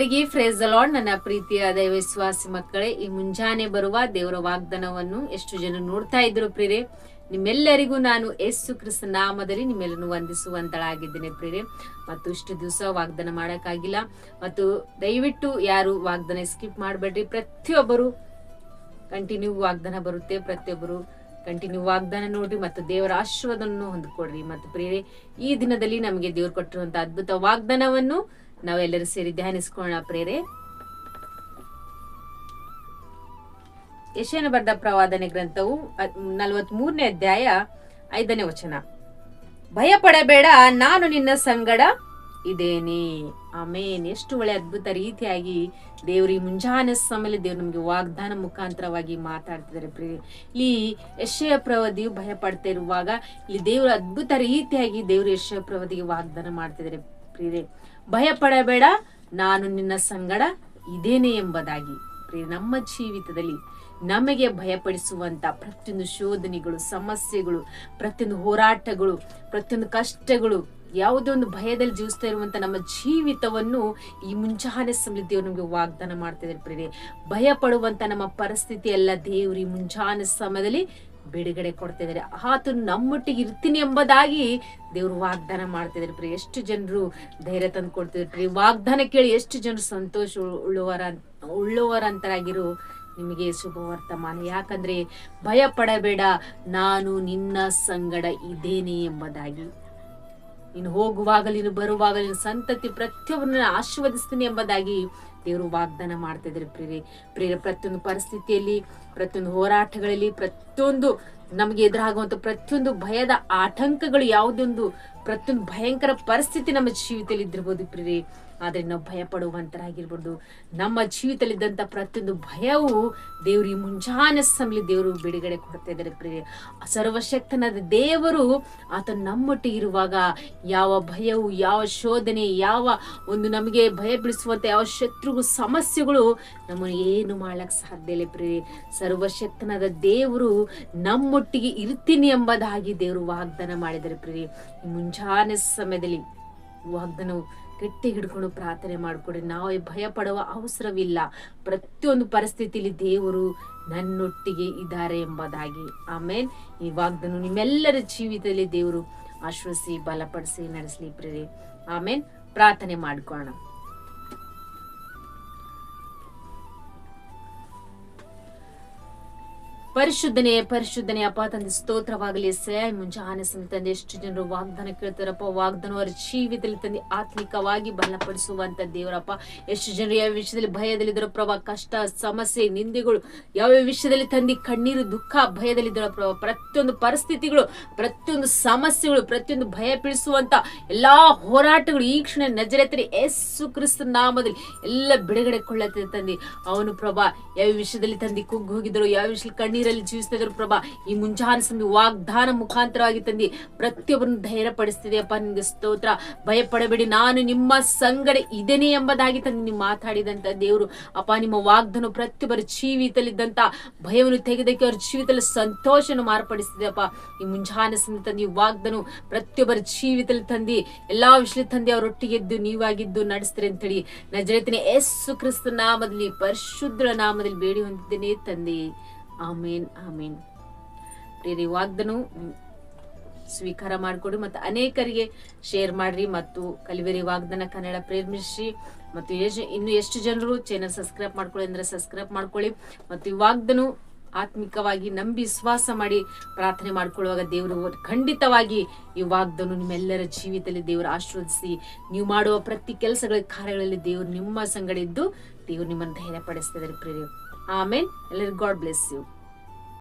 ಎಲ್ಲರಿಗೂ praise the lord. ನನ್ನ ಪ್ರೀತಿಯ ದೈವ ವಿಶ್ವಾಸಿ ಮಕ್ಕಳೇ, ಈ ಮುಂಜಾನೆ ಬರುವ ದೇವರ ವಾಗ್ದಾನವನ್ನು ಎಷ್ಟು ಜನ ನೋಡ್ತಾ ಇದ್ರು ಪ್ರಿಯರೇ. ನಿಮ್ಮೆಲ್ಲರಿಗೂ ನಾನು ಯೇಸು ಕ್ರಿಸ್ತ ನಾಮದಲ್ಲಿ ನಿಮ್ಮೆಲ್ಲರೂ ವಂದಿಸುವಂತಳಾಗಿದ್ದೇನೆ ಪ್ರಿಯರೇ. ಮತ್ತು ಇಷ್ಟು ದಿವಸ ವಾಗ್ದಾನ ಮಾಡೋಕ್ಕಾಗಿಲ್ಲ, ಮತ್ತು ದಯವಿಟ್ಟು ಯಾರು ವಾಗ್ದಾನ ಸ್ಕಿಪ್ ಮಾಡಬೇಡ್ರಿ. ಪ್ರತಿಯೊಬ್ಬರು ಕಂಟಿನ್ಯೂ ವಾಗ್ದಾನ ಬರುತ್ತೆ, ಪ್ರತಿಯೊಬ್ಬರು ಕಂಟಿನ್ಯೂ ವಾಗ್ದಾನ ನೋಡ್ರಿ ಮತ್ತು ದೇವರ ಆಶೀರ್ವಾದವನ್ನು ಹೊಂದ್ಕೊಡ್ರಿ. ಮತ್ತು ಪ್ರಿಯರೇ, ಈ ದಿನದಲ್ಲಿ ನಮಗೆ ದೇವರು ಕೊಟ್ಟಿರುವಂತಹ ಅದ್ಭುತ ವಾಗ್ದಾನವನ್ನು ನಾವೆಲ್ಲರೂ ಸೇರಿ ಧ್ಯಾನಿಸ್ಕೊಳ್ಳೋಣ ಪ್ರೇರೆ. ಯೆಶಾಯನ ಬರೆದ ಪ್ರವಾದನೆ ಗ್ರಂಥವು 43ನೇ ಅಧ್ಯಾಯ 5ನೇ ವಚನ. ಭಯ ಪಡಬೇಡ, ನಾನು ನಿನ್ನ ಸಂಗಡ ಇದ್ದೇನೆ. ಆಮೇನ್. ಎಷ್ಟು ಒಳ್ಳೆ ಅದ್ಭುತ ರೀತಿಯಾಗಿ ದೇವ್ರ ಈ ಮುಂಜಾನೆ ಸಮಯದಲ್ಲಿ ದೇವ್ರು ನಮ್ಗೆ ವಾಗ್ದಾನ ಮುಖಾಂತರವಾಗಿ ಮಾತಾಡ್ತಿದ್ದಾರೆ ಪ್ರಿಯರೇ. ಇಲ್ಲಿ ಯೆಶಾಯ ಪ್ರವಾದಿಯು ಭಯ ಪಡ್ತಾ ಇರುವಾಗ ಇಲ್ಲಿ ದೇವ್ರ ಅದ್ಭುತ ರೀತಿಯಾಗಿ ದೇವ್ರು ಯೆಶಾಯ ಪ್ರವಾದಿಗೆ ವಾಗ್ದಾನ ಮಾಡ್ತಿದ್ದಾರೆ ಪ್ರಿಯರೇ. ಭಯ ಪಡಬೇಡ, ನಾನು ನಿನ್ನ ಸಂಗಡ ಇದ್ದೇನೆ ಎಂಬುದಾಗಿ. ಪ್ರಿಯ, ನಮ್ಮ ಜೀವಿತದಲ್ಲಿ ನಮಗೆ ಭಯಪಡಿಸುವಂತ ಪ್ರತಿಯೊಂದು ಶೋಧನೆಗಳು, ಸಮಸ್ಯೆಗಳು, ಪ್ರತಿಯೊಂದು ಹೋರಾಟಗಳು, ಪ್ರತಿಯೊಂದು ಕಷ್ಟಗಳು, ಯಾವುದೇ ಒಂದು ಭಯದಲ್ಲಿ ಜೀವಿಸ್ತಾ ಇರುವಂತ ನಮ್ಮ ಜೀವಿತವನ್ನು ಈ ಮುಂಜಾನೆ ಸಮಯದಲ್ಲಿ ದೇವ್ರು ನಮಗೆ ವಾಗ್ದಾನ ಮಾಡ್ತಿದ್ದಾರೆ ಪ್ರಿಯರೇ. ಭಯ ಪಡುವಂತ ನಮ್ಮ ಪರಿಸ್ಥಿತಿ ಎಲ್ಲ ದೇವ್ರು ಈ ಮುಂಜಾನೆ ಸಮಯದಲ್ಲಿ ಬಿಡುಗಡೆ ಕೊಡ್ತಾ ಇದ್ದಾರೆ. ಆತನು ನಮ್ಮೊಟ್ಟಿಗೆ ಇರ್ತೀನಿ ಎಂಬುದಾಗಿ ದೇವ್ರು ವಾಗ್ದಾನ ಮಾಡ್ತಿದ್ದಾರೆ ಪ್ರಿಯ. ಎಷ್ಟು ಜನರು ಧೈರ್ಯ ತಂದು ಕೊಡ್ತಿದ್ರು ಪ್ರಿಯ. ವಾಗ್ದಾನ ಕೇಳಿ ಎಷ್ಟು ಜನರು ಸಂತೋಷ ಉಳ್ಳವರಂತರಾಗಿರು. ನಿಮಗೆ ಶುಭ ವರ್ತಮಾನ. ಯಾಕಂದ್ರೆ ಭಯ ಪಡಬೇಡ, ನಾನು ನಿನ್ನ ಸಂಗಡ ಇದ್ದೇನೆ ಎಂಬುದಾಗಿ. ನೀನು ಹೋಗುವಾಗಲಿ ನೀನು ಬರುವಾಗಲಿ ನಿನ್ನ ಸಂತತಿ ಪ್ರತಿಯೊಬ್ಬರನ್ನ ಆಶೀರ್ವದಿಸ್ತೀನಿ ಎಂಬುದಾಗಿ ದೇವರು ವಾಗ್ದಾನ ಮಾಡ್ತಾ ಇದ್ದಾರೆ ಪ್ರಿಯರೇ. ಪ್ರತಿಯೊಂದು ಪರಿಸ್ಥಿತಿಯಲ್ಲಿ, ಪ್ರತಿಯೊಂದು ಹೋರಾಟಗಳಲ್ಲಿ, ಪ್ರತಿಯೊಂದು ನಮಗೆ ಎದುರಾಗುವಂತ ಪ್ರತಿಯೊಂದು ಭಯದ ಆತಂಕಗಳು, ಯಾವುದೊಂದು ಪ್ರತಿಯೊಂದು ಭಯಂಕರ ಪರಿಸ್ಥಿತಿ ನಮ್ಮ ಜೀವಿತದಲ್ಲಿ ಇದ್ದಿರ್ಬೋದು ಪ್ರಿಯರೇ. ಆದ್ರೆ ನಾವು ಭಯ ಪಡುವಂತರಾಗಿರ್ಬೋದು. ನಮ್ಮ ಜೀವಿತದಲ್ಲಿದ್ದಂತ ಪ್ರತಿಯೊಂದು ಭಯವು ದೇವ್ರು ಈ ಮುಂಜಾನೆ ಸಮಯ ದೇವರು ಬಿಡುಗಡೆ ಕೊಡ್ತಾ ಇದ್ದಾರೆ ಪ್ರಿಯರೇ. ಸರ್ವಶಕ್ತನಾದ ದೇವರು ಆತ ನಮ್ಮೊಟ್ಟಿಗೆ ಇರುವಾಗ ಯಾವ ಭಯವು, ಯಾವ ಶೋಧನೆ, ಯಾವ ಒಂದು ನಮಗೆ ಭಯ ಬೀಳಿಸುವಂತ ಯಾವ ಶತ್ರುಗಳು, ಸಮಸ್ಯೆಗಳು ನಮ್ಮನ್ನು ಏನು ಮಾಡ್ಲಕ್ ಸಾಧ್ಯ ಇಲ್ಲ ಪ್ರಿಯರೇ. ಸರ್ವಶಕ್ತನಾದ ದೇವರು ನಮ್ಮೊಟ್ಟಿಗೆ ಇರ್ತೀನಿ ಎಂಬುದಾಗಿ ದೇವರು ವಾಗ್ದಾನ ಮಾಡಿದ್ದಾರೆ ಪ್ರಿಯರೇ. ಈ ಮುಂಜಾನೆ ಸಮಯದಲ್ಲಿ ವಾಗ್ದಾನ ಗಟ್ಟಿ ಹಿಡ್ಕೊಂಡು ಪ್ರಾರ್ಥನೆ ಮಾಡಿಕೊಡಿ. ನಾವು ಭಯ ಪಡುವ ಅವಸರವಿಲ್ಲ. ಪ್ರತಿಯೊಂದು ಪರಿಸ್ಥಿತಿಯಲ್ಲಿ ದೇವರು ನನ್ನೊಟ್ಟಿಗೆ ಇದ್ದಾರೆ ಎಂಬುದಾಗಿ. ಆಮೇನ್. ಈ ವಾಗ್ದಾನ ನಿಮ್ಮೆಲ್ಲರ ಜೀವಿತದಲ್ಲಿ ದೇವರು ಆಶ್ವಸಿ ಬಲಪಡಿಸಿ ನಡೆಸಲಿ ಪ್ರಿಯರೇ. ಆಮೇನ್. ಪ್ರಾರ್ಥನೆ ಮಾಡ್ಕೊಳ್ಳೋಣ. ಪರಿಶುದ್ಧನೇ ಅಪ್ಪ ತಂದೆ, ಸ್ತೋತ್ರವಾಗಲಿ. ಮುಂಜಾನೆ ತಂದೆ ಎಷ್ಟು ಜನರು ವಾಗ್ದಾನ ಕೇಳ್ತಾರಪ್ಪ. ವಾಗ್ದಾನ ಅವರ ಜೀವಿತದಲ್ಲಿ ತಂದೆ ಆತ್ಮಿಕವಾಗಿ ಬಲಪಡಿಸುವಂತ ದೇವರಪ್ಪ. ಎಷ್ಟು ಜನರು ಯಾವ ವಿಷಯದಲ್ಲಿ ಭಯದಲ್ಲಿದ್ದರೋ ಪ್ರಭಾ, ಕಷ್ಟ, ಸಮಸ್ಯೆ, ನಿಂದೆಗಳು, ಯಾವ ವಿಷಯದಲ್ಲಿ ತಂದೆ ಕಣ್ಣೀರು, ದುಃಖ, ಭಯದಲ್ಲಿದ್ದರೋ ಪ್ರಭಾ, ಪ್ರತಿಯೊಂದು ಪರಿಸ್ಥಿತಿಗಳು, ಪ್ರತಿಯೊಂದು ಸಮಸ್ಯೆಗಳು, ಪ್ರತಿಯೊಂದು ಭಯ ಬೀಳಿಸುವಂತ ಎಲ್ಲಾ ಹೋರಾಟಗಳು ಈ ಕ್ಷಣ ನಜರೇತಿನ ಯೇಸು ಕ್ರಿಸ್ತ ನಾಮದಲ್ಲಿ ಎಲ್ಲ ಬಿಡುಗಡೆ ಕೊಳ್ಳುತ್ತದೆ ತಂದೆ. ಅವನು ಪ್ರಭಾ ಯಾವ ವಿಷಯದಲ್ಲಿ ತಂದೆ ಕುಗ್ಗಿ ಹೋಗಿದ್ರು, ಯಾವ ವಿಷಯದಲ್ಲಿ ಕಣ್ಣೀರಲ್ಲಿ ಜೀವಿಸ್ತಾ ಇದ್ರು ಪ್ರಭಾ, ಈ ಮುಂಜಾನೆ ಸಂಧಿ ವಾಗ್ದಾನ ಮುಖಾಂತರವಾಗಿ ತಂದೆ ಪ್ರತಿಯೊಬ್ಬರನ್ನು ಧೈರ್ಯ ಪಡಿಸ್ತಿದೆ ಅಪ್ಪ. ನಿಮ್ಗೆ ಸ್ತೋತ್ರ. ಭಯ ಪಡಬೇಡಿ, ನಾನು ನಿಮ್ಮ ಸಂಗಡ ಇದ್ದೇನೆ ಎಂಬುದಾಗಿ ತಂದೆ ನೀವು ಮಾತಾಡಿದಂತ ದೇವರು ಅಪ್ಪ. ನಿಮ್ಮ ವಾಗ್ದಾನ ಪ್ರತಿಯೊಬ್ಬರ ಜೀವಿತಲ್ಲಿದ್ದಂತ ಭಯವನ್ನು ತೆಗೆದಕ್ಕೆ ಅವ್ರ ಜೀವಿತದಲ್ಲಿ ಸಂತೋಷವನ್ನು ಮಾರ್ಪಡಿಸ್ತಿದೆ ಅಪ್ಪ. ಈ ಮುಂಜಾನೆ ಸಂಧಿ ತಂದೆ ವಾಗ್ದಾನ ಪ್ರತಿಯೊಬ್ಬರ ಜೀವಿತದಲ್ಲಿ ತಂದೆ ಎಲ್ಲಾ ವಿಷಯ ತಂದೆ ಅವರೊಟ್ಟಿಗೆ ಎದ್ದು ನೀವಾಗಿದ್ದು ನಡೆಸ್ತೀರಿ ಅಂತೇಳಿ ನಜರೇತಿನ ಯೇಸು ಕ್ರಿಸ್ತ ನಾಮದಲ್ಲಿ, ಪರಿಶುದ್ಧ ನಾಮದಲ್ಲಿ ಬೇಡಿ ಹೊಂದಿದ್ದೇನೆ ತಂದೆ. ಆಮೇನ್, ಆಮೇನ್. ಪ್ರಿಯರೇ, ವಾಗ್ದಾನ ಸ್ವೀಕಾರ ಮಾಡಿಕೊಡಿ ಮತ್ತು ಅನೇಕರಿಗೆ ಶೇರ್ ಮಾಡ್ರಿ. ಮತ್ತು ಕಲಿವೆರಿ ವಾಗ್ದಾನ ಕನ್ನಡ ಪ್ರೇಯರ್ ಮಿನಿಸ್ಟ್ರಿ ಮತ್ತು ಇನ್ನು ಎಷ್ಟು ಜನರು ಚಾನೆಲ್ ಸಬ್ಸ್ಕ್ರೈಬ್ ಮಾಡ್ಕೊಳ್ಳಿ ಅಂದ್ರೆ ಸಬ್ಸ್ಕ್ರೈಬ್ ಮಾಡ್ಕೊಳ್ಳಿ. ಮತ್ತು ಈ ವಾಗ್ದಾನ ಆತ್ಮಿಕವಾಗಿ ನಂಬಿ ವಿಶ್ವಾಸ ಮಾಡಿ ಪ್ರಾರ್ಥನೆ ಮಾಡ್ಕೊಳ್ಳುವಾಗ ದೇವರು ಖಂಡಿತವಾಗಿ ಈ ವಾಗ್ದಾನ ನಿಮ್ಮೆಲ್ಲರ ಜೀವಿತದಲ್ಲಿ ದೇವರು ಆಶೀರ್ವದಿಸಿ, ನೀವು ಮಾಡುವ ಪ್ರತಿ ಕೆಲಸಗಳ ಕಾರ್ಯಗಳಲ್ಲಿ ದೇವರು ನಿಮ್ಮ ಸಂಗಡ ಇದ್ದು ದೇವರು ನಿಮ್ಮನ್ನು ಧೈರ್ಯ ಪಡಿಸ್ತಿದ್ದಾರೆ ಪ್ರಿಯರೇ. ಆಮೇನ್. ಎಲ್ಲರಿಗೂ ಗಾಡ್ ಬ್ಲೆಸ್ ಯು.